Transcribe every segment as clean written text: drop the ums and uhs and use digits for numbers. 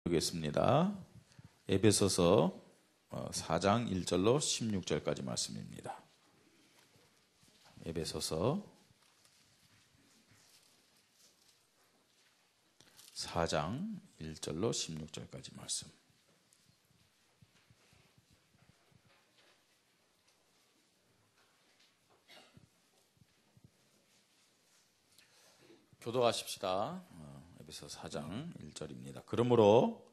보겠습니다. 에베소서 4장 1절로 16절까지 말씀입니다. 에베소서 4장 1절로 16절까지 말씀. 교도하십시다. 에베소 4장 1절입니다. 그러므로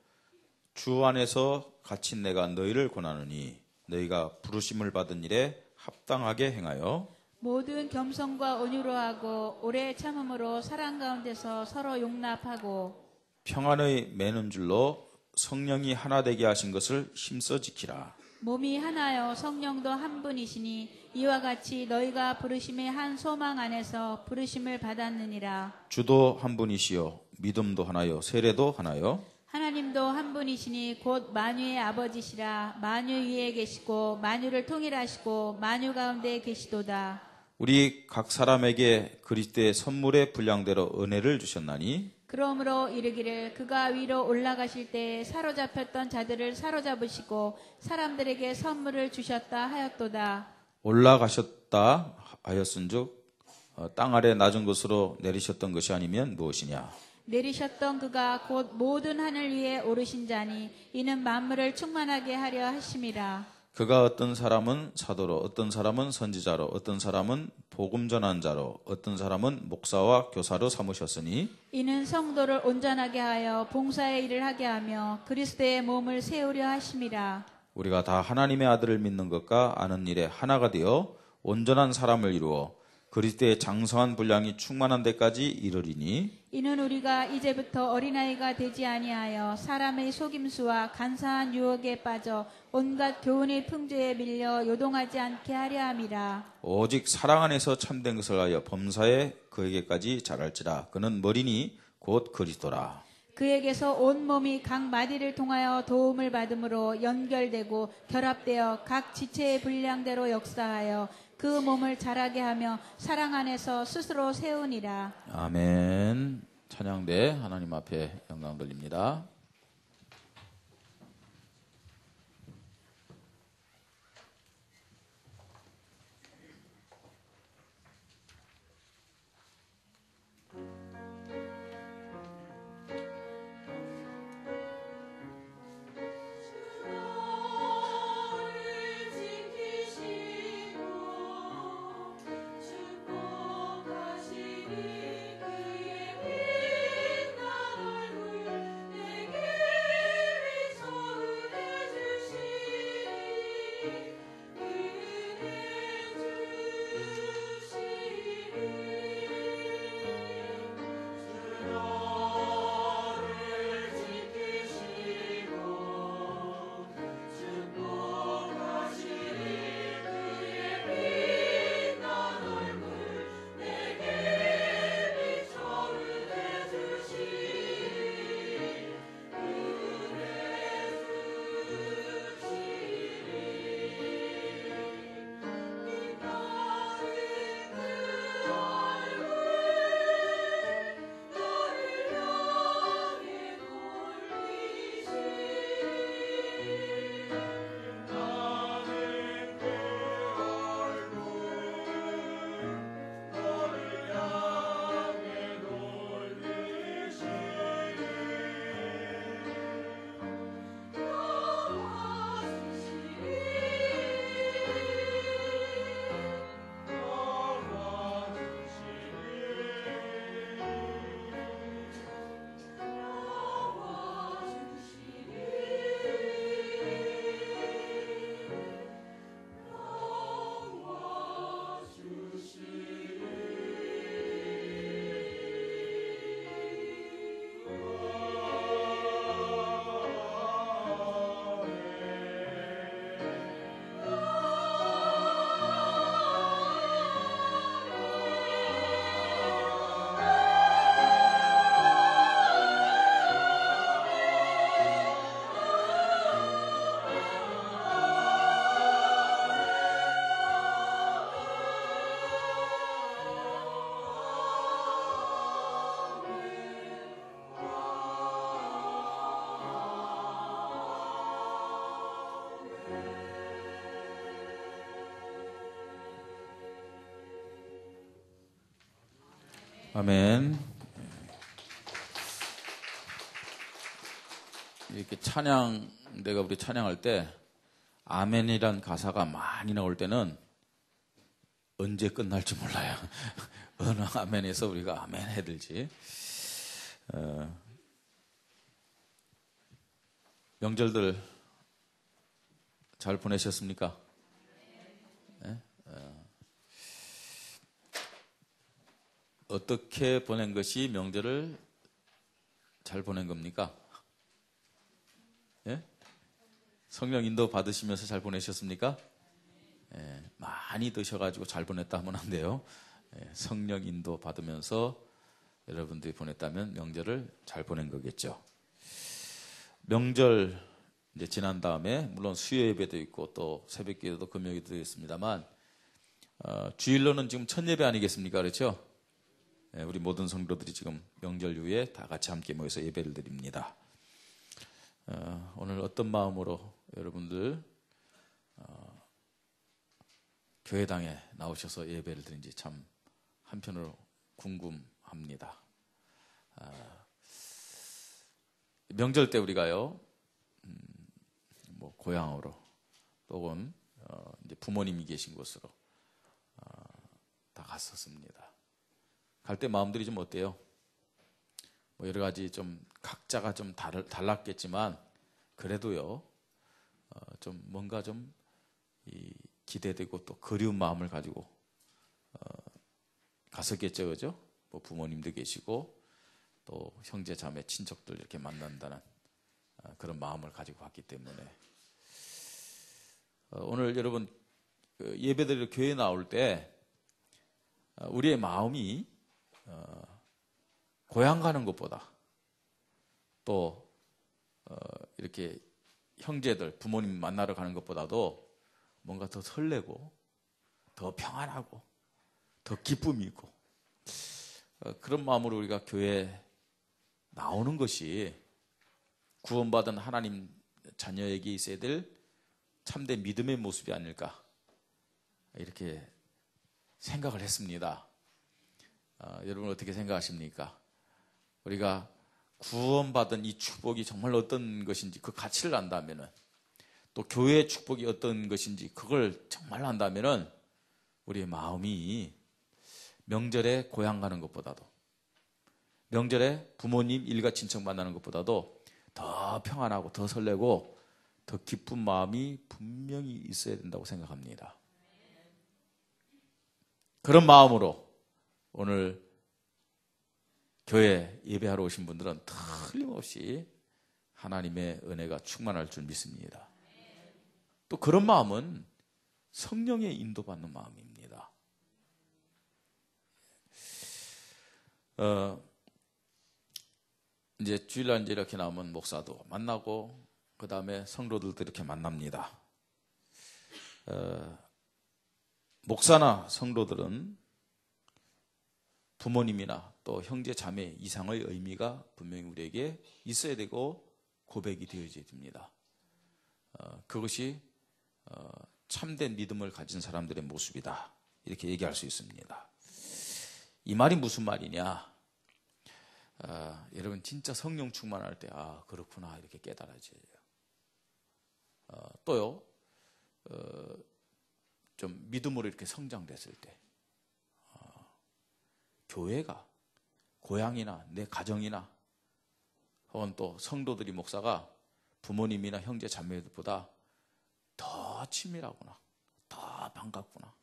주 안에서 갇힌 내가 너희를 권하노니 너희가 부르심을 받은 일에 합당하게 행하여 모든 겸손과 온유로 하고 오래 참음으로 사랑 가운데서 서로 용납하고 평안의 매는 줄로 성령이 하나 되게 하신 것을 힘써 지키라. 몸이 하나요 성령도 한 분이시니 이와 같이 너희가 부르심의 한 소망 안에서 부르심을 받았느니라. 주도 한 분이시요 믿음도 하나요 세례도 하나요 하나님도 한 분이시니 곧 만유의 아버지시라. 만유 위에 계시고 만유를 통일하시고 만유 가운데 계시도다. 우리 각 사람에게 그리스도의 선물의 분량대로 은혜를 주셨나니 그러므로 이르기를 그가 위로 올라가실 때 사로잡혔던 자들을 사로잡으시고 사람들에게 선물을 주셨다 하였도다. 올라가셨다 하였은즉 땅 아래 낮은 곳으로 내리셨던 것이 아니면 무엇이냐. 내리셨던 그가 곧 모든 하늘 위에 오르신 자니 이는 만물을 충만하게 하려 하심이라. 그가 어떤 사람은 사도로 어떤 사람은 선지자로 어떤 사람은 복음 전한 자로 어떤 사람은 목사와 교사로 삼으셨으니 이는 성도를 온전하게 하여 봉사의 일을 하게 하며 그리스도의 몸을 세우려 하심이라. 우리가 다 하나님의 아들을 믿는 것과 아는 일에 하나가 되어 온전한 사람을 이루어 그리스도의 장성한 분량이 충만한 데까지 이르리니 이는 우리가 이제부터 어린아이가 되지 아니하여 사람의 속임수와 간사한 유혹에 빠져 온갖 교훈의 풍조에 밀려 요동하지 않게 하려 함이라. 오직 사랑 안에서 참된 것을 하여 범사에 그에게까지 자랄지라. 그는 머리니 곧 그리스도라. 그에게서 온 몸이 각 마디를 통하여 도움을 받음으로 연결되고 결합되어 각 지체의 분량대로 역사하여 그 몸을 자라게 하며 사랑 안에서 스스로 세우니라. 아멘. 찬양대 하나님 앞에 영광 돌립니다. 그의 빛난 얼굴 내게 아멘. 이렇게 내가 우리 찬양할 때 아멘이란 가사가 많이 나올 때는 언제 끝날지 몰라요. 어느 아멘에서 우리가 아멘 해들지. 명절들 잘 보내셨습니까? 네? 어떻게 보낸 것이 명절을 잘 보낸 겁니까? 예? 성령 인도 받으시면서 잘 보내셨습니까? 예, 많이 드셔가지고 잘 보냈다 하면 안 돼요. 예, 성령 인도 받으면서 여러분들이 보냈다면 명절을 잘 보낸 거겠죠. 명절 이제 지난 다음에 물론 수요 예배도 있고 또 새벽 기도도 금요 기도도 있습니다만 주일로는 지금 첫 예배 아니겠습니까? 그렇죠? 예, 우리 모든 성도들이 지금 명절 이후에 다 같이 함께 모여서 예배를 드립니다. 오늘 어떤 마음으로 여러분들 교회당에 나오셔서 예배를 드린지 참 한편으로 궁금합니다. 명절 때 우리가요, 뭐 고향으로 또는 이제 부모님이 계신 곳으로 다 갔었습니다. 갈 때 마음들이 좀 어때요? 뭐 여러 가지 좀 각자가 좀 달랐겠지만 그래도요, 좀 뭔가 좀 기대되고 또 그리운 마음을 가지고 갔었겠죠, 그죠? 뭐 부모님도 계시고 또 형제 자매 친척들 이렇게 만난다는 그런 마음을 가지고 갔기 때문에 오늘 여러분 예배드리러 교회 나올 때 우리의 마음이 고향 가는 것보다 또 이렇게 형제들 부모님 만나러 가는 것보다도 뭔가 더 설레고 더 평안하고 더 기쁨이 있고 그런 마음으로 우리가 교회에 나오는 것이 구원받은 하나님 자녀에게 있어야 될 참된 믿음의 모습이 아닐까 이렇게 생각을 했습니다. 여러분 어떻게 생각하십니까? 우리가 구원받은 이 축복이 정말 어떤 것인지 그 가치를 안다면은 또 교회의 축복이 어떤 것인지 그걸 정말 안다면은 우리의 마음이 명절에 고향 가는 것보다도 명절에 부모님 일가 친척 만나는 것보다도 더 평안하고 더 설레고 더 기쁜 마음이 분명히 있어야 된다고 생각합니다. 그런 마음으로 오늘 교회 예배하러 오신 분들은 틀림없이 하나님의 은혜가 충만할 줄 믿습니다. 또 그런 마음은 성령의 인도받는 마음입니다. 이제 주일날 이제 이렇게 나오면 목사도 만나고 그 다음에 성도들도 이렇게 만납니다. 목사나 성도들은 부모님이나 또 형제 자매 이상의 의미가 분명히 우리에게 있어야 되고 고백이 되어져야 됩니다. 그것이 참된 믿음을 가진 사람들의 모습이다 이렇게 얘기할 수 있습니다. 이 말이 무슨 말이냐? 여러분 진짜 성령 충만할 때 그렇구나 이렇게 깨달아져요. 또요 좀 믿음으로 이렇게 성장됐을 때 교회가 고향이나 내 가정이나 혹은 또 성도들이 목사가 부모님이나 형제 자매들보다 더 친밀하구나 더 반갑구나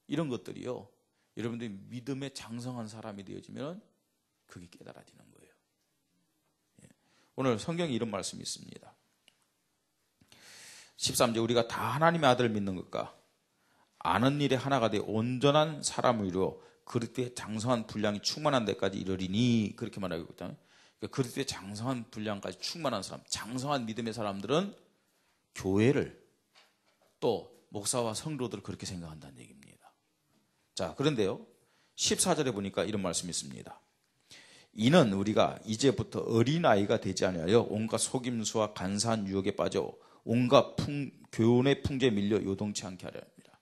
이런 것들이요 여러분들이 믿음에 장성한 사람이 되어지면 그게 깨달아지는 거예요. 오늘 성경에 이런 말씀이 있습니다. 13절 우리가 다 하나님의 아들을 믿는 것과 아는 일에 하나가 되어 온전한 사람을 이루어 그리스도의 장성한 분량이 충만한 데까지 이르리니 그렇게 말하고 있거든요. 그러니까 그리스도의 장성한 분량까지 충만한 사람, 장성한 믿음의 사람들은 교회를 또 목사와 성도들을 그렇게 생각한다는 얘기입니다. 자, 그런데요 14절에 보니까 이런 말씀이 있습니다. 이는 우리가 이제부터 어린아이가 되지 아니하여 온갖 속임수와 간사한 유혹에 빠져 온갖 교훈의 풍조에 밀려 요동치 않게 하려 합니다.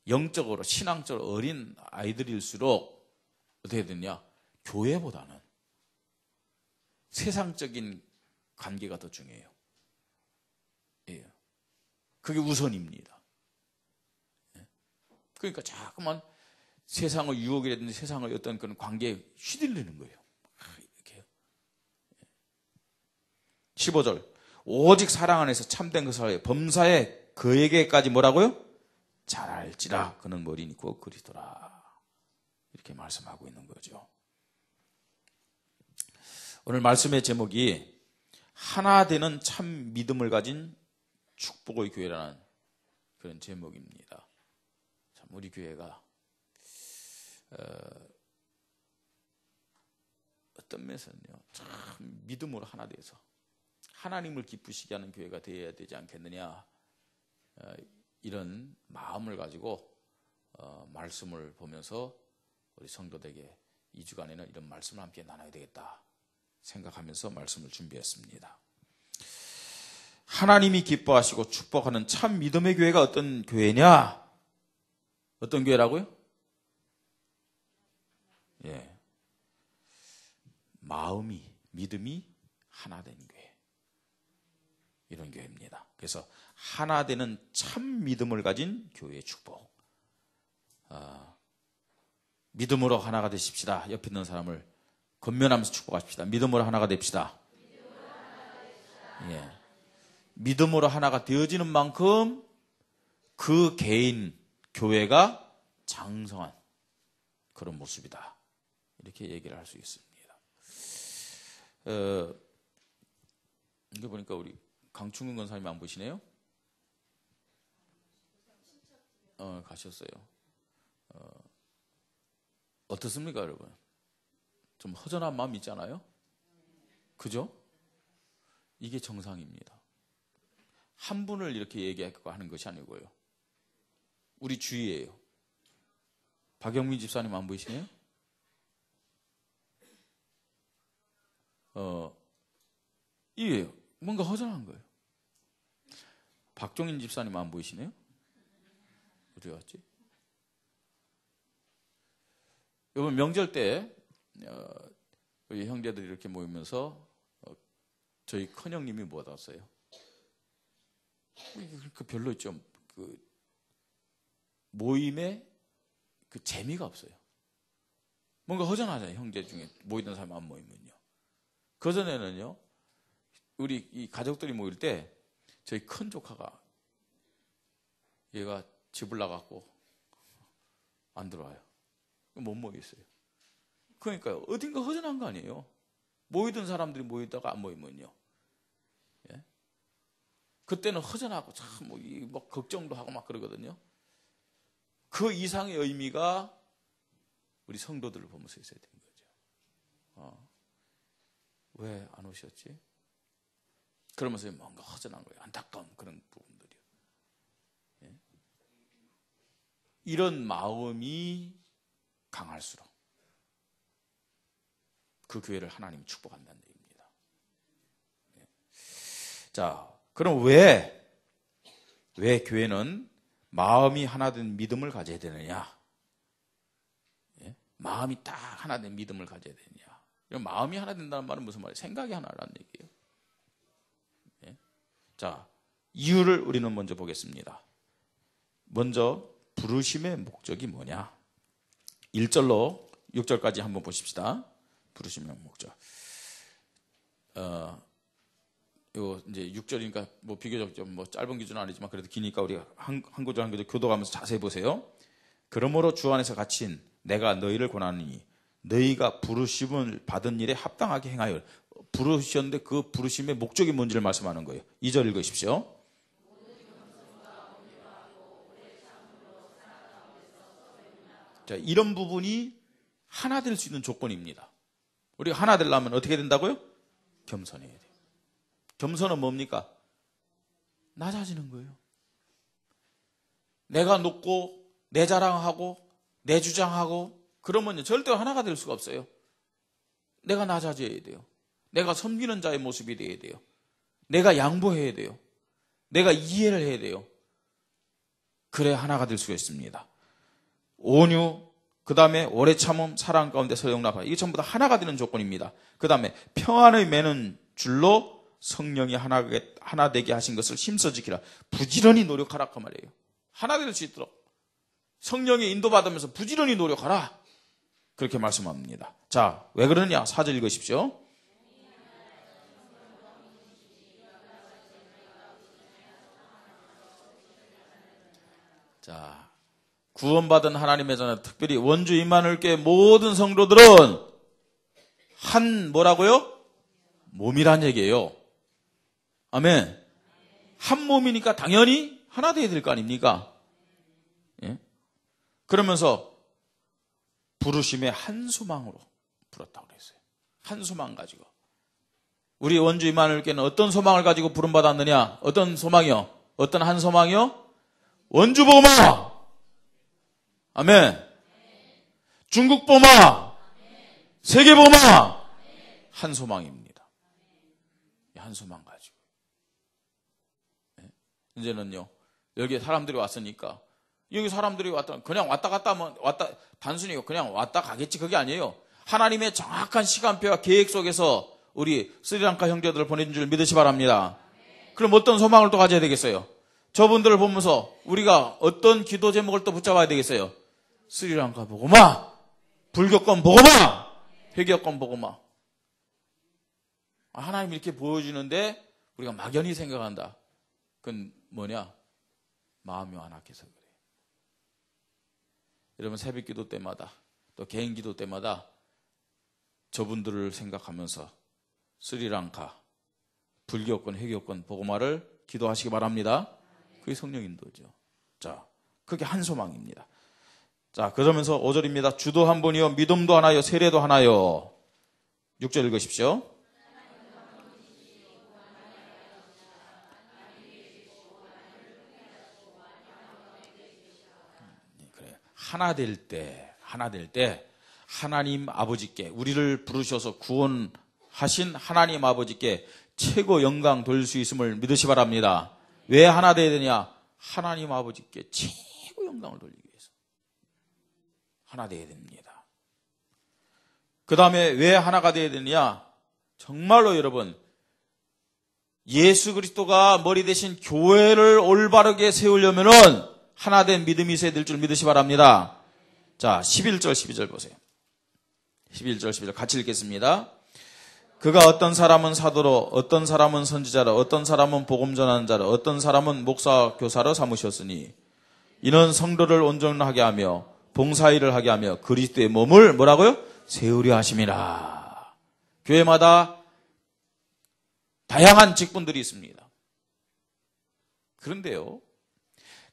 영적으로 신앙적으로 어린 아이들일수록 어떻게 되냐? 교회보다는 세상적인 관계가 더 중요해요. 예. 그게 우선입니다. 예. 그러니까 자꾸만 세상의 유혹이라든지 세상의 어떤 그런 관계에 휘둘리는 거예요. 이렇게요. 15절. 오직 사랑 안에서 참된 그 사회 범사에 그에게까지 뭐라고요? 잘 알지라 그는 머리니 곧 그리스도라. 이렇게 말씀하고 있는 거죠. 오늘 말씀의 제목이 하나 되는 참 믿음을 가진 축복의 교회라는 그런 제목입니다. 참 우리 교회가 어떤 면에서는요, 참 믿음으로 하나 돼서 하나님을 기쁘시게 하는 교회가 되어야 되지 않겠느냐, 이런 마음을 가지고 말씀을 보면서 우리 성도들에게 2주간에는 이런 말씀을 함께 나눠야 되겠다 생각하면서 말씀을 준비했습니다. 하나님이 기뻐하시고 축복하는 참 믿음의 교회가 어떤 교회냐? 어떤 교회라고요? 예. 믿음이 하나 된 교회. 이런 교회입니다. 그래서 하나 되는 참 믿음을 가진 교회의 축복. 믿음으로 하나가 되십시다. 옆에 있는 사람을 권면하면서 축복하십시다. 믿음으로 하나가 됩시다. 예. 믿음으로 하나가 되어지는 만큼 그 개인 교회가 장성한 그런 모습이다. 이렇게 얘기를 할 수 있습니다. 이거 보니까 우리 강충근 권사님 안 보시네요? 가셨어요. 어떻습니까, 여러분? 좀 허전한 마음 있잖아요? 그죠? 이게 정상입니다. 한 분을 이렇게 얘기하고 하는 것이 아니고요. 우리 주위예요. 박영민 집사님 안 보이시네요? 이게요. 뭔가 허전한 거예요. 박종인 집사님 안 보이시네요? 어디 갔지? 이번 명절 때 우리 형제들이 이렇게 모이면서 저희 큰형님이 뭐 받았어요? 그 별로 좀 그 모임에 그 재미가 없어요. 뭔가 허전하잖아요. 형제 중에 모이던 사람 안 모이면요. 그전에는요, 우리 이 가족들이 모일 때 저희 큰 조카가 얘가 집을 나갔고 안 들어와요. 못 모이겠어요. 그러니까 어딘가 허전한 거 아니에요. 모이던 사람들이 모이다가 안 모이면요. 예? 그때는 허전하고 참 뭐 걱정도 하고 막 그러거든요. 그 이상의 의미가 우리 성도들을 보면서 있어야 되는 거죠. 왜 안 오셨지? 그러면서 뭔가 허전한 거예요. 안타까운 그런 부분들이요. 예? 이런 마음이 강할수록 그 교회를 하나님이 축복한다는 얘기입니다. 예. 자, 그럼 왜 교회는 마음이 하나 된 믿음을 가져야 되느냐? 예? 마음이 딱 하나 된 믿음을 가져야 되느냐? 마음이 하나 된다는 말은 무슨 말이에요? 생각이 하나라는 얘기예요. 예? 자, 이유를 우리는 먼저 보겠습니다. 먼저 부르심의 목적이 뭐냐? 1절로 6절까지 한번 보십시다. 부르심의 목적. 요 이제 6절이니까 뭐 비교적 좀 뭐 짧은 기준은 아니지만 그래도 기니까 우리 한 구절 한 구절 교도하면서 자세히 보세요. 그러므로 주 안에서 갇힌 내가 너희를 권하노니 너희가 부르심을 받은 일에 합당하게 행하여. 부르셨는데 그 부르심의 목적이 뭔지를 말씀하는 거예요. 2절 읽으십시오. 자, 이런 부분이 하나 될 수 있는 조건입니다. 우리가 하나 되려면 어떻게 된다고요? 겸손해야 돼요. 겸손은 뭡니까? 낮아지는 거예요. 내가 높고 내 자랑하고 내 주장하고 그러면 절대 하나가 될 수가 없어요. 내가 낮아져야 돼요. 내가 섬기는 자의 모습이 돼야 돼요. 내가 양보해야 돼요. 내가 이해를 해야 돼요. 그래야 하나가 될 수가 있습니다. 온유, 그 다음에 오래 참음, 사랑 가운데 서영납하. 이게 전부 다 하나가 되는 조건입니다. 그 다음에 평안의 매는 줄로 성령이 하나 되게 하신 것을 힘써 지키라. 부지런히 노력하라 그 말이에요. 하나 될 수 있도록 성령의 인도받으면서 부지런히 노력하라. 그렇게 말씀합니다. 자, 왜 그러냐? 4절 읽으십시오. 자, 구원받은 하나님의 자는 특별히 원주 임마누엘교회 모든 성도들은 한 뭐라고요? 몸이란 얘기예요. 아멘. 한 몸이니까 당연히 하나 되어야 될 거 아닙니까? 예? 그러면서 부르심의 한 소망으로 불었다고 그랬어요. 한 소망 가지고. 우리 원주 임마누엘교회는 어떤 소망을 가지고 부름받았느냐? 어떤 소망이요? 어떤 한 소망이요? 원주 복음화. 아멘. 중국 복음화. 세계 복음화. 한 소망입니다. 한 소망 가지고. 이제는요. 여기 사람들이 왔으니까 여기 사람들이 그냥 왔다 갔다 하면 단순히 그냥 왔다 가겠지 그게 아니에요. 하나님의 정확한 시간표와 계획 속에서 우리 스리랑카 형제들을 보내준 줄 믿으시 바랍니다. 그럼 어떤 소망을 또 가져야 되겠어요? 저분들을 보면서 우리가 어떤 기도 제목을 또 붙잡아야 되겠어요? 스리랑카 복음화, 불교권 복음화, 회교권 복음화. 하나님 이렇게 보여주는데 우리가 막연히 생각한다. 그건 뭐냐? 마음이 완악해서 그래요. 여러분 새벽 기도 때마다 또 개인 기도 때마다 저분들을 생각하면서 스리랑카, 불교권, 회교권 복음화를 기도하시기 바랍니다. 그게 성령 인도죠. 자, 그게 한 소망입니다. 자, 그러면서 5절입니다. 주도 한 분이요, 믿음도 하나요, 세례도 하나요. 6절 읽으십시오. 그래, 하나 될 때, 하나님 아버지께, 우리를 부르셔서 구원하신 하나님 아버지께 최고 영광 돌릴 수 있음을 믿으시 바랍니다. 왜 하나 되어야 되냐? 하나님 아버지께 최고 영광을 돌리기 위해서. 하나 되어야 됩니다. 그 다음에 왜 하나가 되어야 되느냐? 정말로 여러분, 예수 그리스도가 머리 대신 교회를 올바르게 세우려면은 하나 된 믿음이 있어야 될 줄 믿으시 바랍니다. 자, 11절, 12절 보세요. 11절, 12절 같이 읽겠습니다. 그가 어떤 사람은 사도로, 어떤 사람은 선지자로, 어떤 사람은 복음 전하는 자로, 어떤 사람은 목사 교사로 삼으셨으니 이는 성도를 온전하게 하며 봉사일을 하게 하며 그리스도의 몸을 뭐라고요? 세우려 하심이라. 교회마다 다양한 직분들이 있습니다. 그런데요,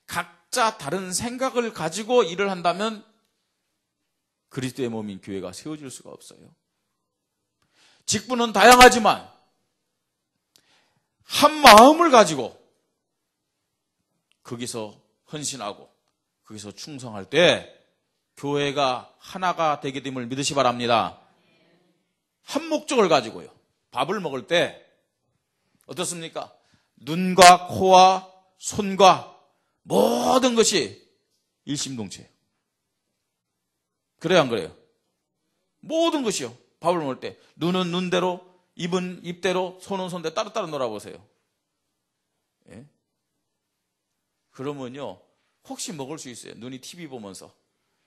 각자 다른 생각을 가지고 일을 한다면 그리스도의 몸인 교회가 세워질 수가 없어요. 직분은 다양하지만 한 마음을 가지고 거기서 헌신하고 거기서 충성할 때 교회가 하나가 되게 됨을 믿으시 바랍니다. 한 목적을 가지고요. 밥을 먹을 때 어떻습니까? 눈과 코와 손과 모든 것이 일심동체예요. 그래요, 안 그래요? 모든 것이요. 밥을 먹을 때 눈은 눈대로, 입은 입대로, 손은 손대로 따로따로 놀아보세요. 예? 그러면요, 혹시 먹을 수 있어요. 눈이 TV 보면서,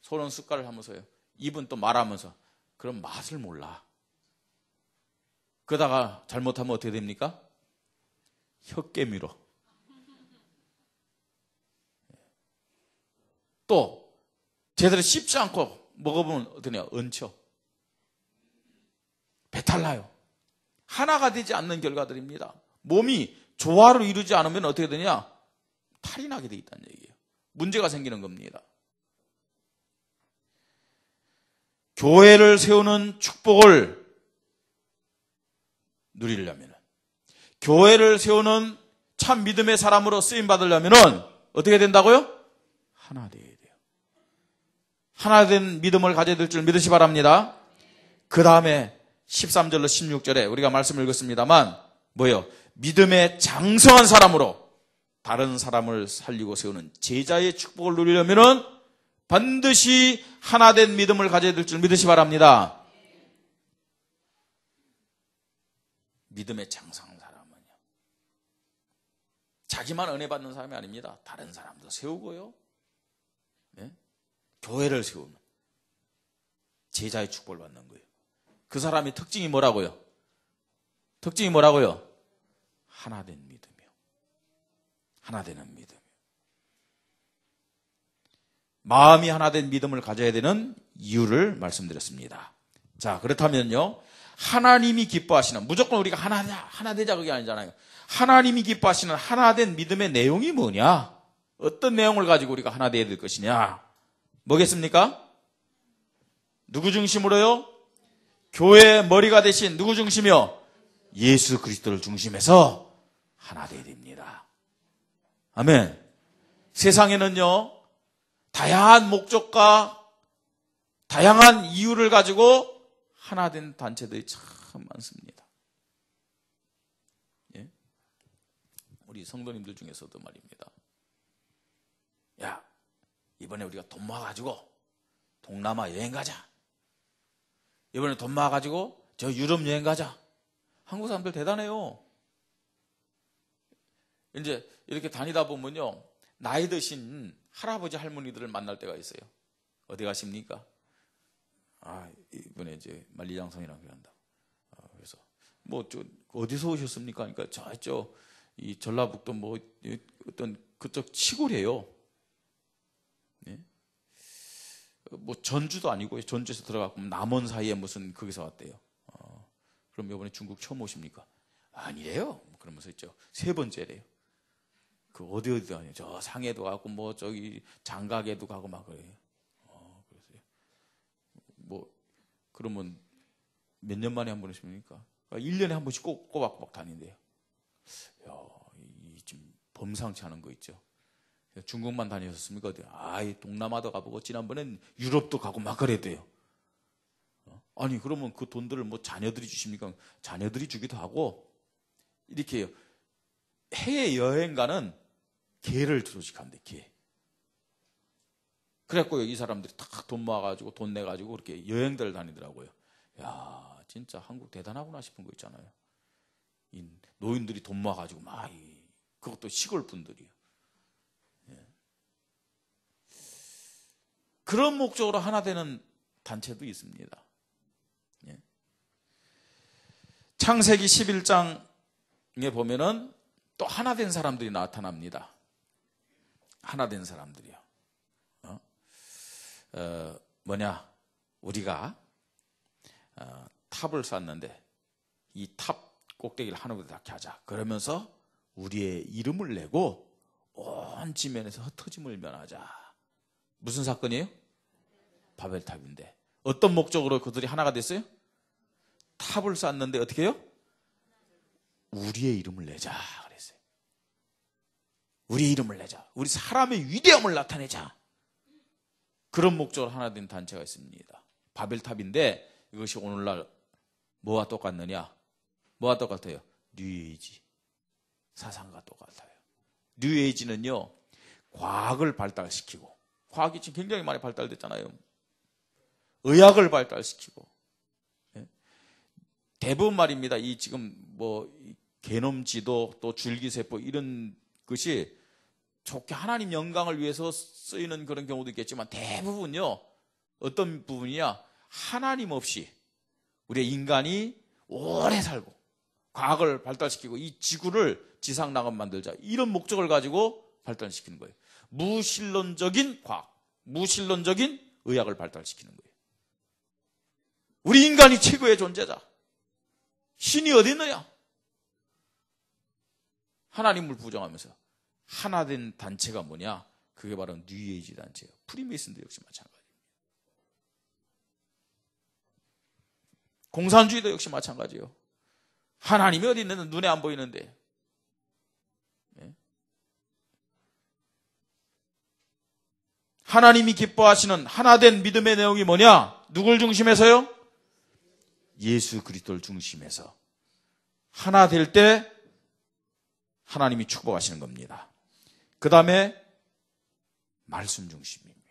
손은 숟갈을 하면서요, 입은 또 말하면서. 그럼 맛을 몰라. 그러다가 잘못하면 어떻게 됩니까? 혀깨미로. 또 제대로 씹지 않고 먹어보면 어떠냐? 얹혀. 배탈 나요. 하나가 되지 않는 결과들입니다. 몸이 조화를 이루지 않으면 어떻게 되냐? 탈이 나게 돼 있다는 얘기예요. 문제가 생기는 겁니다. 교회를 세우는 축복을 누리려면, 교회를 세우는 참 믿음의 사람으로 쓰임 받으려면 어떻게 된다고요? 하나 돼야 돼요. 하나 된 믿음을 가져야 될 줄 믿으시 바랍니다. 그 다음에 13절로 16절에 우리가 말씀을 읽었습니다만 뭐예요? 믿음의 장성한 사람으로 다른 사람을 살리고 세우는 제자의 축복을 누리려면 반드시 하나된 믿음을 가져야 될 줄 믿으시 바랍니다. 믿음의 장성한 사람은요, 자기만 은혜 받는 사람이 아닙니다. 다른 사람도 세우고요, 네? 교회를 세우는 제자의 축복을 받는 거예요. 그 사람의 특징이 뭐라고요? 특징이 뭐라고요? 하나된 믿음이요. 하나되는 믿음. 마음이 하나된 믿음을 가져야 되는 이유를 말씀드렸습니다. 자, 그렇다면요, 하나님이 기뻐하시는, 무조건 우리가 하나 되자 그게 아니잖아요. 하나님이 기뻐하시는 하나된 믿음의 내용이 뭐냐? 어떤 내용을 가지고 우리가 하나 되어야 될 것이냐? 뭐겠습니까? 누구 중심으로요? 교회의 머리가 되신 누구 중심이요? 예수 그리스도를 중심해서 하나 되어야 됩니다. 아멘. 세상에는요, 다양한 목적과 다양한 이유를 가지고 하나 된 단체들이 참 많습니다. 예? 우리 성도님들 중에서도 말입니다. 야, 이번에 우리가 돈 모아가지고 동남아 여행 가자. 이번에 돈 모아가지고 저 유럽 여행 가자. 한국 사람들 대단해요. 이제 이렇게 다니다 보면요, 나이 드신 할아버지 할머니들을 만날 때가 있어요. 어디 가십니까? 이번에 이제 만리장성이라고 한다. 그래서 어디서 오셨습니까? 그러니까 저쪽 이 전라북도 어떤 그쪽 시골이에요. 네? 전주도 아니고 전주에서 들어가고 남원 사이에 무슨 거기서 왔대요. 그럼 이번에 중국 처음 오십니까? 아니래요. 그러면서 있죠. 3번째래요. 그 어디도 아니에요. 저 상해도 가고 저기 장가게도 가고 막 그래요. 그래서요. 그러면 몇 년 만에 한 번 오십니까? 1년에 한 번씩 꼬박꼬박 다닌대요. 좀 범상치 않은 거 있죠. 중국만 다니셨습니까? 동남아도 가보고 지난번엔 유럽도 가고 막 그래도요. 아니, 그러면 그 돈들을 자녀들이 주십니까? 자녀들이 주기도 하고, 이렇게 해외 여행 가는 개를 조직한대, 개. 그래갖고 이 사람들이 딱 돈 모아가지고 돈 내가지고 그렇게 여행들 다니더라고요. 야, 진짜 한국 대단하구나 싶은 거 있잖아요. 이 노인들이 돈 모아가지고 그것도 시골 분들이요. 예. 그런 목적으로 하나 되는 단체도 있습니다. 예. 창세기 11장에 보면은 또 하나 된 사람들이 나타납니다. 하나 된 사람들이요. 우리가 탑을 쌓는데 이 탑 꼭대기를 하늘보다 닿게 하자. 그러면서 우리의 이름을 내고 온 지면에서 흩어짐을 면하자. 무슨 사건이에요? 바벨탑인데 어떤 목적으로 그들이 하나가 됐어요? 탑을 쌓는데 어떻게 해요? 우리의 이름을 내자 그랬어요. 우리의 이름을 내자. 우리 사람의 위대함을 나타내자. 그런 목적으로 하나 된 단체가 있습니다. 바벨탑인데 이것이 오늘날 뭐와 똑같느냐? 뭐와 똑같아요? 뉴에이지 사상과 똑같아요. 뉴에이지는요, 과학을 발달시키고, 과학이 지금 굉장히 많이 발달됐잖아요. 의학을 발달시키고, 대부분 말입니다. 이 지금 게놈 지도 또 줄기세포 이런 것이 좋게 하나님 영광을 위해서 쓰이는 그런 경우도 있겠지만 대부분요, 어떤 부분이냐? 하나님 없이 우리의 인간이 오래 살고 과학을 발달시키고 이 지구를 지상낙원 만들자, 이런 목적을 가지고 발달시키는 거예요. 무신론적인 과학, 무신론적인 의학을 발달시키는 거예요. 우리 인간이 최고의 존재자, 신이 어디 있느냐? 하나님을 부정하면서 하나 된 단체가 뭐냐? 그게 바로 뉴에이지 단체예요. 프리메이슨도 역시 마찬가지입니다. 공산주의도 역시 마찬가지예요. 하나님이 어디 있는데 눈에 안 보이는데. 네? 하나님이 기뻐하시는 하나된 믿음의 내용이 뭐냐? 누굴 중심해서요? 예수 그리스도를 중심해서 하나 될 때 하나님이 축복하시는 겁니다. 그 다음에 말씀 중심입니다.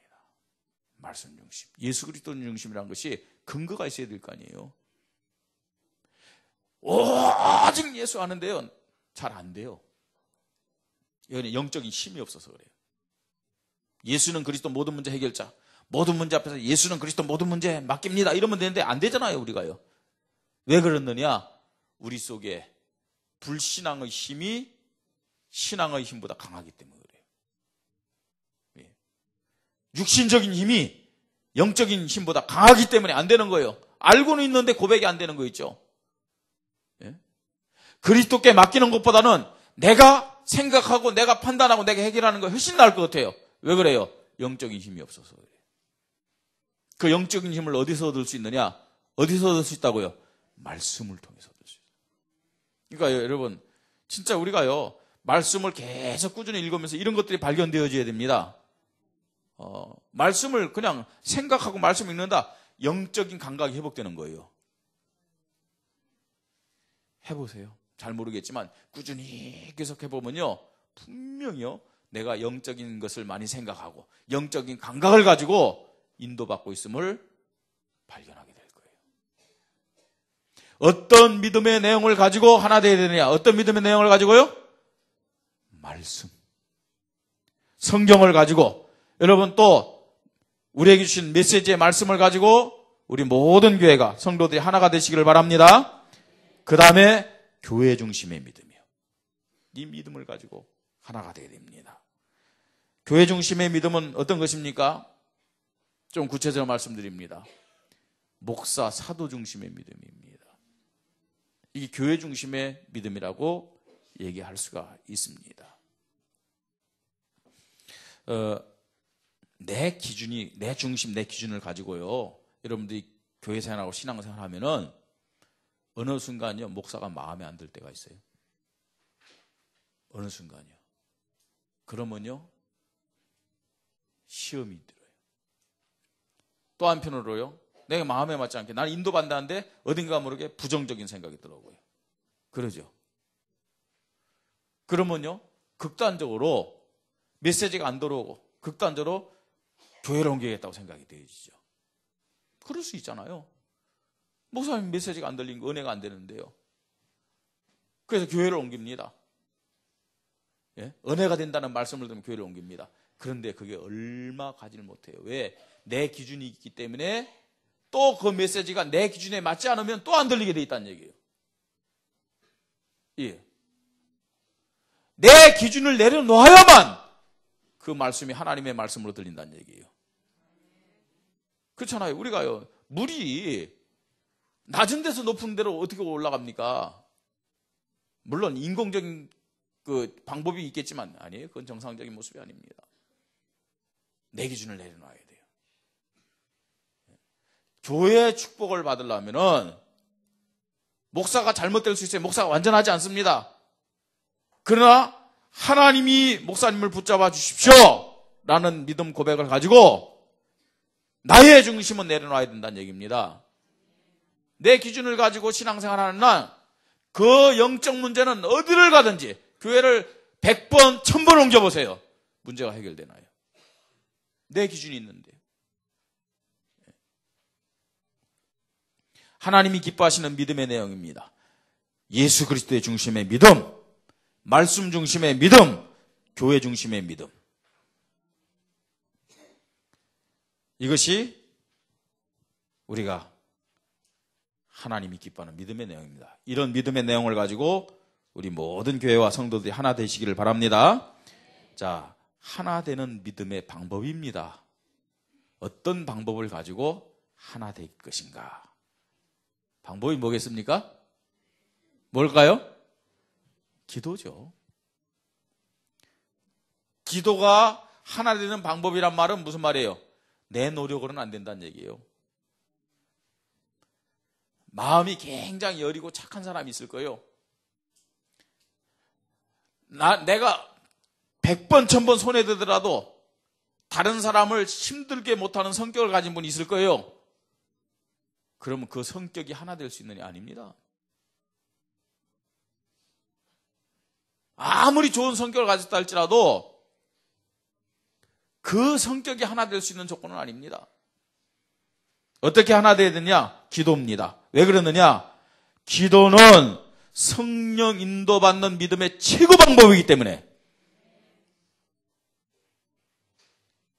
말씀 중심. 예수 그리스도 중심이라는 것이 근거가 있어야 될 거 아니에요. 오직 예수 아는데요, 잘 안 돼요. 이거는 영적인 힘이 없어서 그래요. 예수는 그리스도 모든 문제 해결자. 모든 문제 앞에서 예수는 그리스도 모든 문제 맡깁니다. 이러면 되는데 안 되잖아요, 우리가요. 왜 그러느냐? 우리 속에 불신앙의 힘이 신앙의 힘보다 강하기 때문에 그래요. 예. 육신적인 힘이 영적인 힘보다 강하기 때문에 안 되는 거예요. 알고는 있는데 고백이 안 되는 거 있죠. 예? 그리스도께 맡기는 것보다는 내가 생각하고 내가 판단하고 내가 해결하는 거 훨씬 나을 것 같아요. 왜 그래요? 영적인 힘이 없어서 그래요. 그 영적인 힘을 어디서 얻을 수 있느냐? 어디서 얻을 수 있다고요? 말씀을 통해서 얻을 수 있어요. 그러니까 여러분, 진짜 우리가요, 말씀을 계속 꾸준히 읽으면서 이런 것들이 발견되어져야 됩니다. 말씀을 그냥 생각하고 말씀 읽는다, 영적인 감각이 회복되는 거예요. 해보세요. 잘 모르겠지만 꾸준히 계속 해보면요, 분명히요, 내가 영적인 것을 많이 생각하고 영적인 감각을 가지고 인도받고 있음을 발견하게 될 거예요. 어떤 믿음의 내용을 가지고 하나 되어야 되느냐? 어떤 믿음의 내용을 가지고요? 말씀. 성경을 가지고, 여러분 또 우리에게 주신 메시지의 말씀을 가지고 우리 모든 교회가, 성도들이 하나가 되시기를 바랍니다. 그 다음에 교회 중심의 믿음이요. 이 믿음을 가지고 하나가 되어야 됩니다. 교회 중심의 믿음은 어떤 것입니까? 좀 구체적으로 말씀드립니다. 목사, 사도 중심의 믿음입니다. 이게 교회 중심의 믿음이라고 얘기할 수가 있습니다. 내 기준이, 내 중심, 내 기준을 가지고요, 여러분들이 교회 생활하고 신앙생활 하면은 어느 순간요, 목사가 마음에 안 들 때가 있어요. 어느 순간이요. 그러면요, 시험이 들어요. 또 한편으로요, 내가 마음에 맞지 않게, 나는 인도받는다는데 어딘가 모르게 부정적인 생각이 들어오고요. 그러죠. 그러면요, 극단적으로 메시지가 안 들어오고 극단적으로 교회를 옮기겠다고 생각이 되어지죠. 그럴 수 있잖아요. 목사님 메시지가 안 들린 거, 은혜가 안 되는데요. 그래서 교회를 옮깁니다. 예? 은혜가 된다는 말씀을 들으면 교회를 옮깁니다. 그런데 그게 얼마 가지를 못해요. 왜? 내 기준이 있기 때문에 또 그 메시지가 내 기준에 맞지 않으면 또 안 들리게 돼 있다는 얘기예요. 예. 내 기준을 내려놓아야만 그 말씀이 하나님의 말씀으로 들린다는 얘기예요. 그렇잖아요. 우리가요, 물이 낮은 데서 높은 데로 어떻게 올라갑니까? 물론 인공적인 그 방법이 있겠지만 아니에요. 그건 정상적인 모습이 아닙니다. 내 기준을 내려놔야 돼요. 교회의 축복을 받으려면은 목사가 잘못될 수 있어요. 목사가 완전하지 않습니다. 그러나 하나님이 목사님을 붙잡아 주십시오 라는 믿음 고백을 가지고 나의 중심은 내려놔야 된다는 얘기입니다. 내 기준을 가지고 신앙생활하는 날, 그 영적 문제는 어디를 가든지 교회를 100번, 1000번 옮겨보세요. 문제가 해결되나요? 내 기준이 있는데. 하나님이 기뻐하시는 믿음의 내용입니다. 예수 그리스도의 중심의 믿음, 말씀 중심의 믿음, 교회 중심의 믿음. 이것이 우리가 하나님이 기뻐하는 믿음의 내용입니다. 이런 믿음의 내용을 가지고 우리 모든 교회와 성도들이 하나 되시기를 바랍니다. 자, 하나 되는 믿음의 방법입니다. 어떤 방법을 가지고 하나 될 것인가? 방법이 뭐겠습니까? 뭘까요? 기도죠. 기도가 하나 되는 방법이란 말은 무슨 말이에요? 내 노력으로는 안 된다는 얘기예요. 마음이 굉장히 여리고 착한 사람이 있을 거예요. 내가 100번, 1000번 손에 들더라도 다른 사람을 힘들게 못하는 성격을 가진 분이 있을 거예요. 그러면 그 성격이 하나 될 수 있느냐? 아닙니다. 아무리 좋은 성격을 가졌다 할지라도 그 성격이 하나 될 수 있는 조건은 아닙니다. 어떻게 하나 되어야 되냐? 기도입니다. 왜 그러느냐? 기도는 성령 인도받는 믿음의 최고 방법이기 때문에.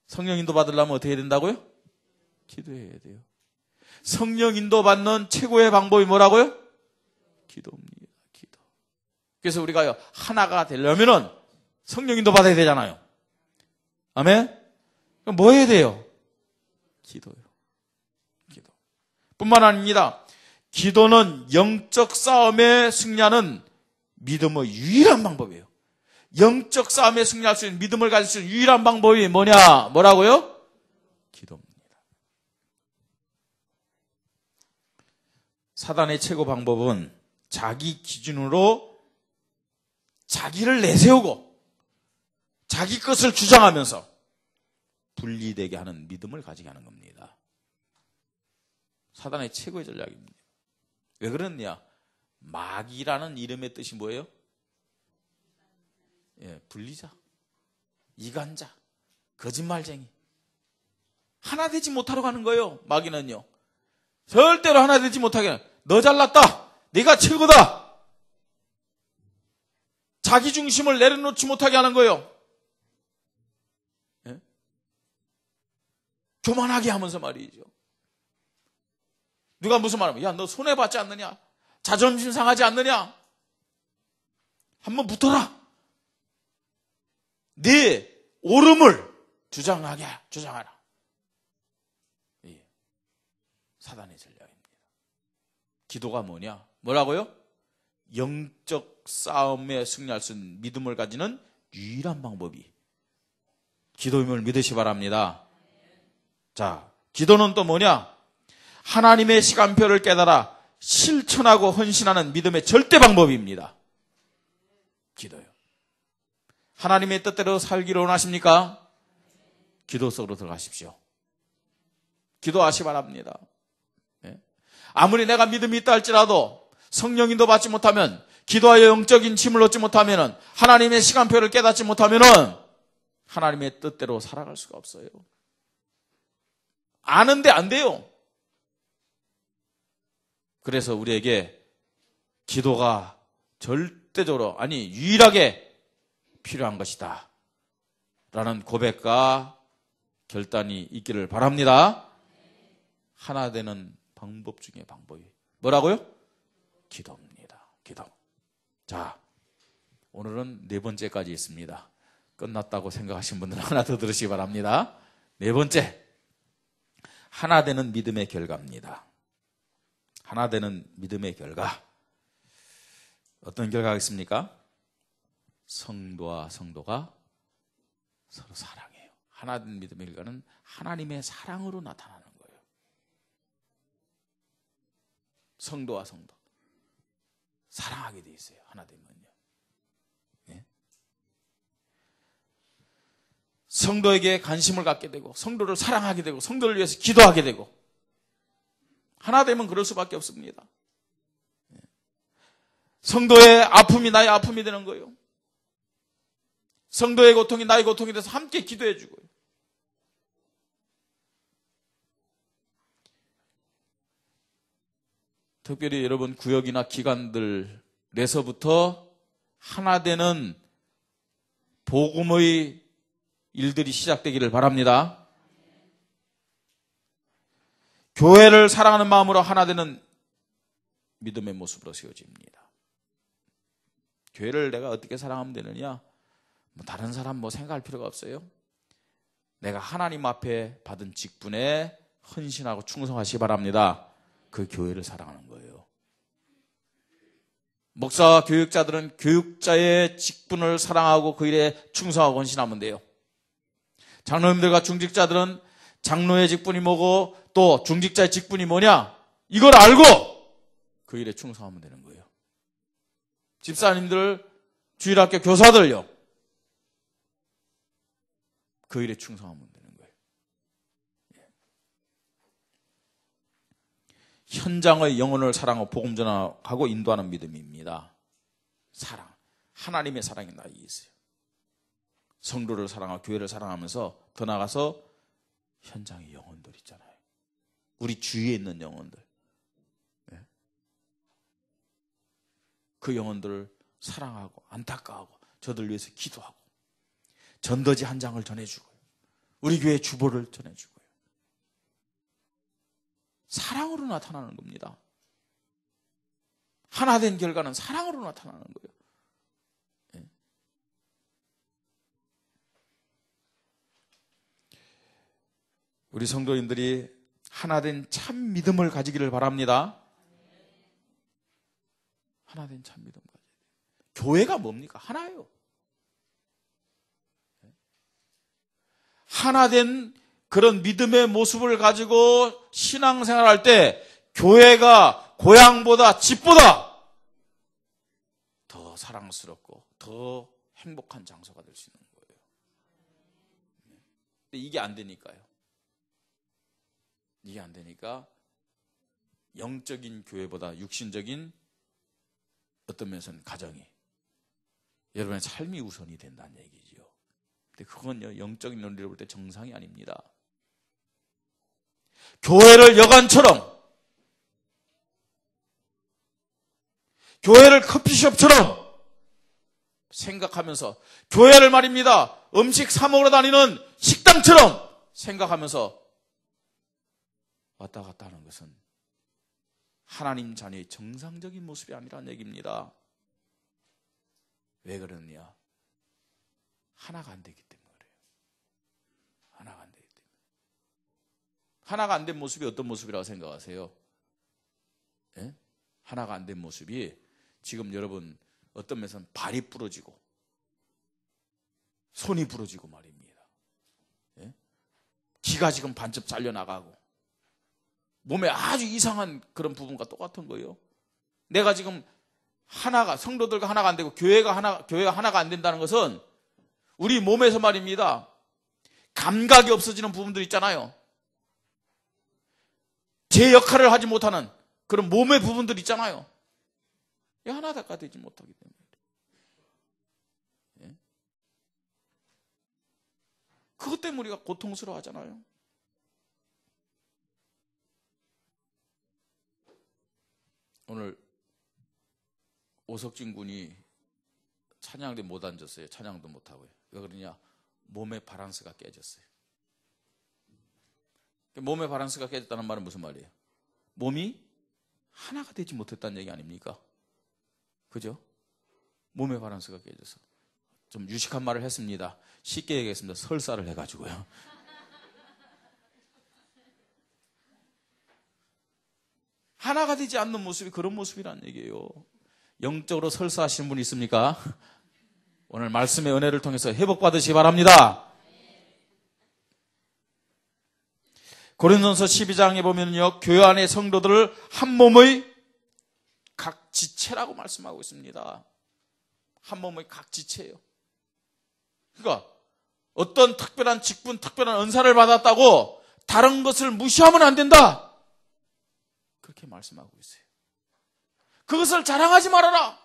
성령 인도받으려면 어떻게 해야 된다고요? 기도해야 돼요. 성령 인도받는 최고의 방법이 뭐라고요? 기도입니다. 기도. 그래서 우리가 하나가 되려면은 성령 인도받아야 되잖아요. 아멘? 그럼 뭐 해야 돼요? 기도요. 기도. 뿐만 아닙니다. 기도는 영적 싸움에 승리하는 믿음의 유일한 방법이에요. 영적 싸움에 승리할 수 있는 믿음을 가질 수 있는 유일한 방법이 뭐냐? 뭐라고요? 기도입니다. 사단의 최고 방법은 자기 기준으로 자기를 내세우고 자기 것을 주장하면서 분리되게 하는 믿음을 가지게 하는 겁니다. 사단의 최고의 전략입니다. 왜 그러느냐? 마귀라는 이름의 뜻이 뭐예요? 분리자, 이간자, 거짓말쟁이. 하나 되지 못하러 가는 거예요. 마귀는요. 절대로 하나 되지 못하게. 너 잘났다. 네가 최고다. 자기 중심을 내려놓지 못하게 하는 거예요. 예? 교만하게 하면서 말이죠. 누가 무슨 말하면 야, 너 손해받지 않느냐? 자존심 상하지 않느냐? 한번 붙어라. 네 옳음을 주장하라. 예. 사단의 전략입니다. 기도가 뭐냐? 뭐라고요? 영적 싸움에 승리할 수 있는 믿음을 가지는 유일한 방법이 기도임을 믿으시 바랍니다. 자, 기도는 또 뭐냐? 하나님의 시간표를 깨달아 실천하고 헌신하는 믿음의 절대 방법입니다. 기도요. 하나님의 뜻대로 살기를 원하십니까? 기도 속으로 들어가십시오. 기도하시 바랍니다. 네? 아무리 내가 믿음이 있다 할지라도 성령 인도 받지 못하면, 기도하여 영적인 힘을 얻지 못하면, 하나님의 시간표를 깨닫지 못하면 하나님의 뜻대로 살아갈 수가 없어요. 아는데 안 돼요. 그래서 우리에게 기도가 절대적으로, 아니 유일하게 필요한 것이다 라는 고백과 결단이 있기를 바랍니다. 하나 되는 방법 중에 방법이 뭐라고요? 기도입니다. 기도. 자, 오늘은 네 번째까지 있습니다. 끝났다고 생각하신 분들은 하나 더 들으시기 바랍니다. 네 번째, 하나 되는 믿음의 결과입니다. 하나 되는 믿음의 결과. 어떤 결과가 있습니까? 성도와 성도가 서로 사랑해요. 하나 된 믿음의 결과는 하나님의 사랑으로 나타나는 거예요. 성도와 성도 사랑하게 돼 있어요. 하나 되면요. 예? 성도에게 관심을 갖게 되고, 성도를 사랑하게 되고, 성도를 위해서 기도하게 되고, 하나 되면 그럴 수밖에 없습니다. 예. 성도의 아픔이 나의 아픔이 되는 거예요. 성도의 고통이 나의 고통이 돼서 함께 기도해 주고요. 특별히 여러분 구역이나 기관들에서부터 하나 되는 복음의 일들이 시작되기를 바랍니다. 교회를 사랑하는 마음으로 하나 되는 믿음의 모습으로 세워집니다. 교회를 내가 어떻게 사랑하면 되느냐? 다른 사람 생각할 필요가 없어요. 내가 하나님 앞에 받은 직분에 헌신하고 충성하시기 바랍니다. 그 교회를 사랑하는 거예요. 목사와 교육자들은 교육자의 직분을 사랑하고 그 일에 충성하고 헌신하면 돼요. 장로님들과 중직자들은 장로의 직분이 뭐고 또 중직자의 직분이 뭐냐, 이걸 알고 그 일에 충성하면 되는 거예요. 집사님들, 주일학교 교사들요, 그 일에 충성하면 되는 거예요. 현장의 영혼을 사랑하고 복음 전하고 인도하는 믿음입니다. 사랑, 하나님의 사랑이 나에게 있어요. 성도를 사랑하고 교회를 사랑하면서 더 나아가서 현장의 영혼들 있잖아요. 우리 주위에 있는 영혼들. 그 영혼들을 사랑하고 안타까워하고 저들 위해서 기도하고 전도지 한 장을 전해주고요. 우리 교회 주보를 전해주고요. 사랑으로 나타나는 겁니다. 하나 된 결과는 사랑으로 나타나는 거예요. 네. 우리 성도님들이 하나 된 참 믿음을 가지기를 바랍니다. 하나 된 참 믿음 가져야 돼요. 교회가 뭡니까? 하나예요. 하나 된 그런 믿음의 모습을 가지고 신앙생활 할 때 교회가 고향보다 집보다 더 사랑스럽고 더 행복한 장소가 될 수 있는 거예요. 근데 이게 안 되니까요. 이게 안 되니까 영적인 교회보다 육신적인 어떤 면에서는 가정이 여러분의 삶이 우선이 된다는 얘기죠. 근데 그건요 영적인 논리로 볼 때 정상이 아닙니다. 교회를 여관처럼, 교회를 커피숍처럼 생각하면서, 교회를 말입니다 음식 사 먹으러 다니는 식당처럼 생각하면서 왔다 갔다 하는 것은 하나님 자녀의 정상적인 모습이 아니라는 얘기입니다. 왜 그러느냐? 하나가 안 되기 때문에 그래요. 하나가 안 되기 때문에. 하나가 안 된 모습이 어떤 모습이라고 생각하세요? 예? 하나가 안 된 모습이 지금 여러분 어떤 면에서는 발이 부러지고 손이 부러지고 말입니다. 예? 기가 지금 반쯤 잘려나가고 몸에 아주 이상한 그런 부분과 똑같은 거예요. 내가 지금 하나가, 성도들과 하나가 안 되고 교회가 하나가 안 된다는 것은 우리 몸에서 말입니다. 감각이 없어지는 부분들 있잖아요. 제 역할을 하지 못하는 그런 몸의 부분들 있잖아요. 이 하나가 되지 못하기 때문에. 예? 그것 때문에 우리가 고통스러워 하잖아요. 오늘 오석진 군이 찬양대 못 앉았어요. 찬양도 못하고요. 왜 그러냐? 몸의 바란스가 깨졌어요. 몸의 바란스가 깨졌다는 말은 무슨 말이에요? 몸이 하나가 되지 못했다는 얘기 아닙니까? 그죠? 몸의 바란스가 깨져서. 좀 유식한 말을 했습니다. 쉽게 얘기했습니다. 설사를 해가지고요. 하나가 되지 않는 모습이 그런 모습이란 얘기예요. 영적으로 설사하시는 분 있습니까? 오늘 말씀의 은혜를 통해서 회복받으시기 바랍니다. 고린도전서 12장에 보면요, 교회 안의 성도들을 한 몸의 각 지체라고 말씀하고 있습니다. 한 몸의 각 지체예요. 그러니까 어떤 특별한 직분, 특별한 은사를 받았다고 다른 것을 무시하면 안 된다. 그렇게 말씀하고 있어요. 그것을 자랑하지 말아라.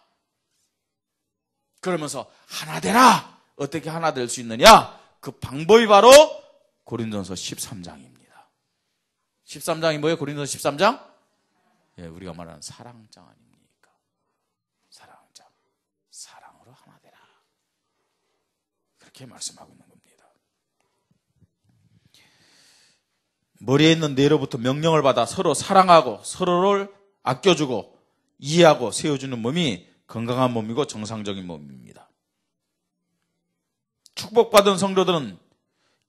그러면서 하나 되라. 어떻게 하나 될 수 있느냐? 그 방법이 바로 고린도전서 13장입니다. 13장이 뭐예요? 고린도전서 13장? 예, 우리가 말하는 사랑장 아닙니까? 사랑장. 사랑으로 하나 되라. 그렇게 말씀하고 있는 겁니다. 머리에 있는 뇌로부터 명령을 받아 서로 사랑하고 서로를 아껴주고 이해하고 세워주는 몸이 건강한 몸이고 정상적인 몸입니다. 축복받은 성도들은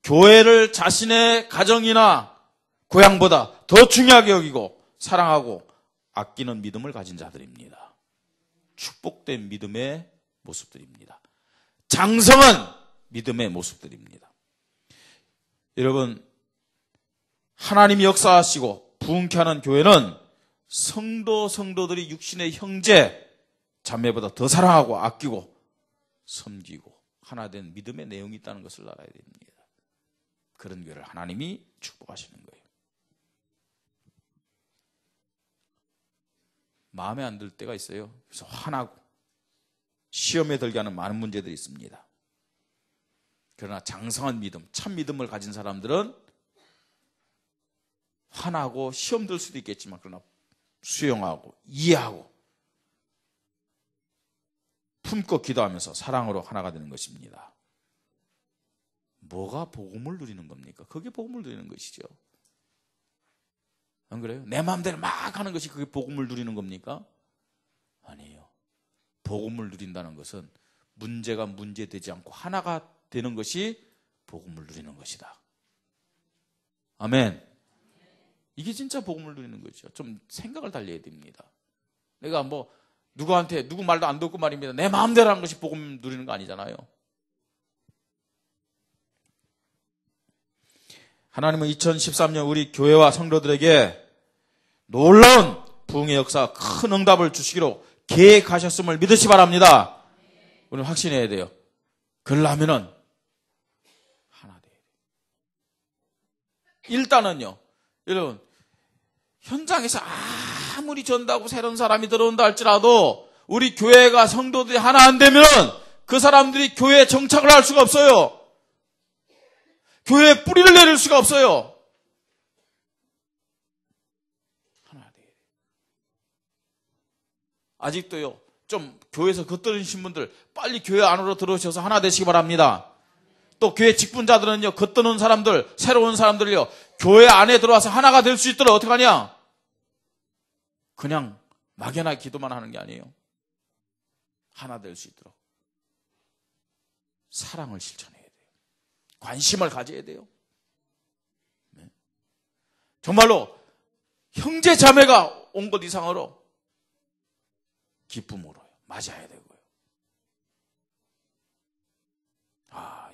교회를 자신의 가정이나 고향보다 더 중요하게 여기고 사랑하고 아끼는 믿음을 가진 자들입니다. 축복된 믿음의 모습들입니다. 장성한 믿음의 모습들입니다. 여러분, 하나님이 역사하시고 부흥케 하는 교회는 성도들이 육신의 형제, 자매보다 더 사랑하고 아끼고 섬기고 하나 된 믿음의 내용이 있다는 것을 알아야 됩니다. 그런 교회를 하나님이 축복하시는 거예요. 마음에 안 들 때가 있어요. 그래서 화나고 시험에 들게 하는 많은 문제들이 있습니다. 그러나 장성한 믿음, 참 믿음을 가진 사람들은 화나고 시험 들 수도 있겠지만 그러나 수용하고 이해하고 품고 기도하면서 사랑으로 하나가 되는 것입니다. 뭐가 복음을 누리는 겁니까? 그게 복음을 누리는 것이죠. 안 그래요? 내 마음대로 막 하는 것이 그게 복음을 누리는 겁니까? 아니에요. 복음을 누린다는 것은 문제가 문제되지 않고 하나가 되는 것이 복음을 누리는 것이다. 아멘. 이게 진짜 복음을 누리는 거죠. 좀 생각을 달려야 됩니다. 내가 뭐 누구한테 누구 말도 안 듣고 말입니다. 내 마음대로 하는 것이 복음 누리는 거 아니잖아요. 하나님은 2013년 우리 교회와 성도들에게 놀라운 부흥의 역사, 큰 응답을 주시기로 계획하셨음을 믿으시 바랍니다. 우리는 확신해야 돼요. 그러려면은 하나 돼야 돼요. 일단은요, 여러분, 현장에서 아무리 전도하고 새로운 사람이 들어온다 할지라도 우리 교회가 성도들이 하나 안 되면 그 사람들이 교회에 정착을 할 수가 없어요. 교회에 뿌리를 내릴 수가 없어요. 하나 돼야 돼요. 아직도요, 좀 교회에서 겉들으신 분들 빨리 교회 안으로 들어오셔서 하나 되시기 바랍니다. 또 교회 직분자들은요, 겉드는 사람들, 새로운 사람들을요, 교회 안에 들어와서 하나가 될 수 있도록 어떻게 하냐? 그냥 막연하게 기도만 하는 게 아니에요. 하나 될 수 있도록 사랑을 실천해야 돼요. 관심을 가져야 돼요. 네. 정말로 형제 자매가 온 것 이상으로 기쁨으로 맞아야 되고요.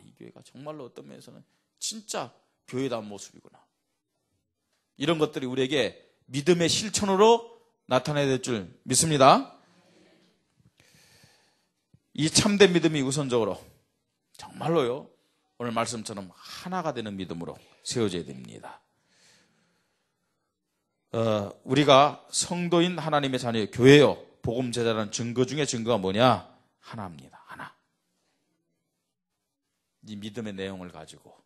이 교회가 정말로 어떤 면에서는 진짜 교회다운 모습이구나. 이런 것들이 우리에게 믿음의 실천으로 나타나야 될 줄 믿습니다. 이 참된 믿음이 우선적으로 정말로요, 오늘 말씀처럼 하나가 되는 믿음으로 세워져야 됩니다. 우리가 성도인 하나님의 자녀의 교회요, 복음 제자라는 증거 중에 증거가 뭐냐? 하나입니다. 하나. 이 믿음의 내용을 가지고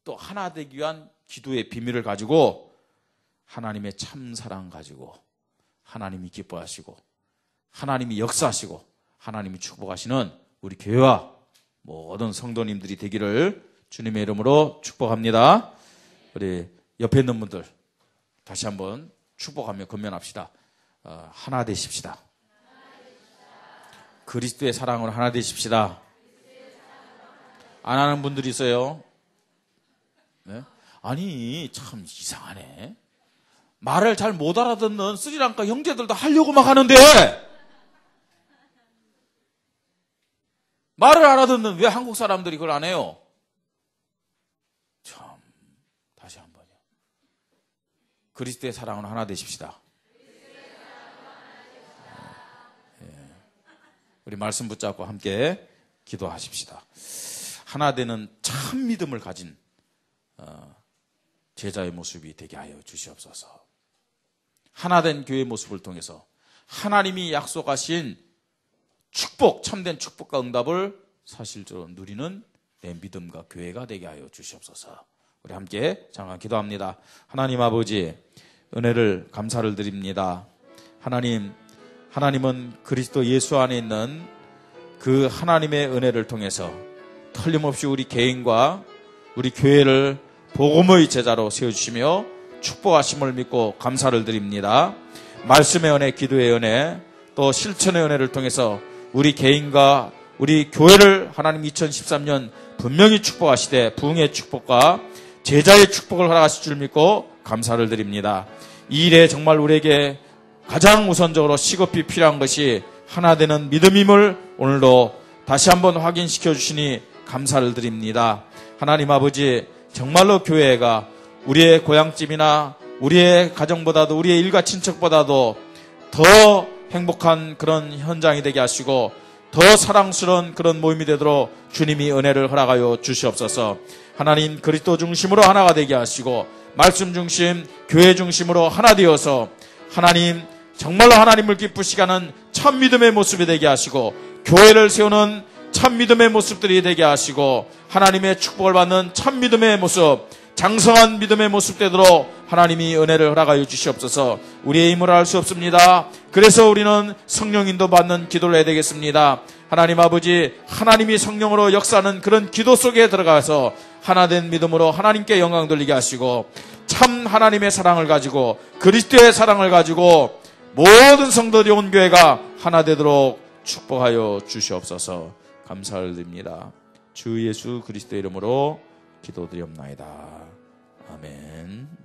또 하나 되기 위한 기도의 비밀을 가지고 하나님의 참사랑 가지고 하나님이 기뻐하시고 하나님이 역사하시고 하나님이 축복하시는 우리 교회와 모든 성도님들이 되기를 주님의 이름으로 축복합니다. 우리 옆에 있는 분들 다시 한번 축복하며 건면합시다. 하나 되십시다. 그리스도의 사랑으로 하나 되십시다. 안 하는 분들이 있어요. 네? 아니 참 이상하네. 말을 잘 못 알아듣는 스리랑카 형제들도 하려고 막 하는데 말을 알아듣는 왜 한국 사람들이 그걸 안 해요? 참, 다시 한번요. 그리스도의 사랑으로 하나 되십시다. 우리 말씀 붙잡고 함께 기도하십시다. 하나 되는 참 믿음을 가진 제자의 모습이 되게 하여 주시옵소서. 하나된 교회의 모습을 통해서 하나님이 약속하신 축복, 참된 축복과 응답을 사실적으로 누리는 내 믿음과 교회가 되게 하여 주시옵소서. 우리 함께 잠깐 기도합니다. 하나님 아버지, 은혜를 감사를 드립니다. 하나님은 그리스도 예수 안에 있는 그 하나님의 은혜를 통해서 틀림없이 우리 개인과 우리 교회를 복음의 제자로 세워주시며 축복하심을 믿고 감사를 드립니다. 말씀의 은혜, 기도의 은혜, 또 실천의 은혜를 통해서 우리 개인과 우리 교회를 하나님 2013년 분명히 축복하시되 부흥의 축복과 제자의 축복을 허락하실 줄 믿고 감사를 드립니다. 이 일에 정말 우리에게 가장 우선적으로 시급히 필요한 것이 하나 되는 믿음임을 오늘도 다시 한번 확인시켜 주시니 감사를 드립니다. 하나님 아버지, 정말로 교회가 우리의 고향집이나 우리의 가정보다도 우리의 일가 친척보다도 더 행복한 그런 현장이 되게 하시고 더 사랑스러운 그런 모임이 되도록 주님이 은혜를 허락하여 주시옵소서. 하나님 그리스도 중심으로 하나가 되게 하시고 말씀 중심, 교회 중심으로 하나 되어서 하나님 정말로 하나님을 기쁘시게 하는 참 믿음의 모습이 되게 하시고 교회를 세우는 참 믿음의 모습들이 되게 하시고 하나님의 축복을 받는 참 믿음의 모습, 장성한 믿음의 모습 되도록 하나님이 은혜를 허락하여 주시옵소서. 우리의 힘으로 할 수 없습니다. 그래서 우리는 성령 인도 받는 기도를 해야 되겠습니다. 하나님 아버지, 하나님이 성령으로 역사하는 그런 기도 속에 들어가서 하나된 믿음으로 하나님께 영광 돌리게 하시고, 참 하나님의 사랑을 가지고, 그리스도의 사랑을 가지고 모든 성도들이 온 교회가 하나 되도록 축복하여 주시옵소서. 감사를 드립니다. 주 예수 그리스도의 이름으로 기도드리옵나이다. 아멘.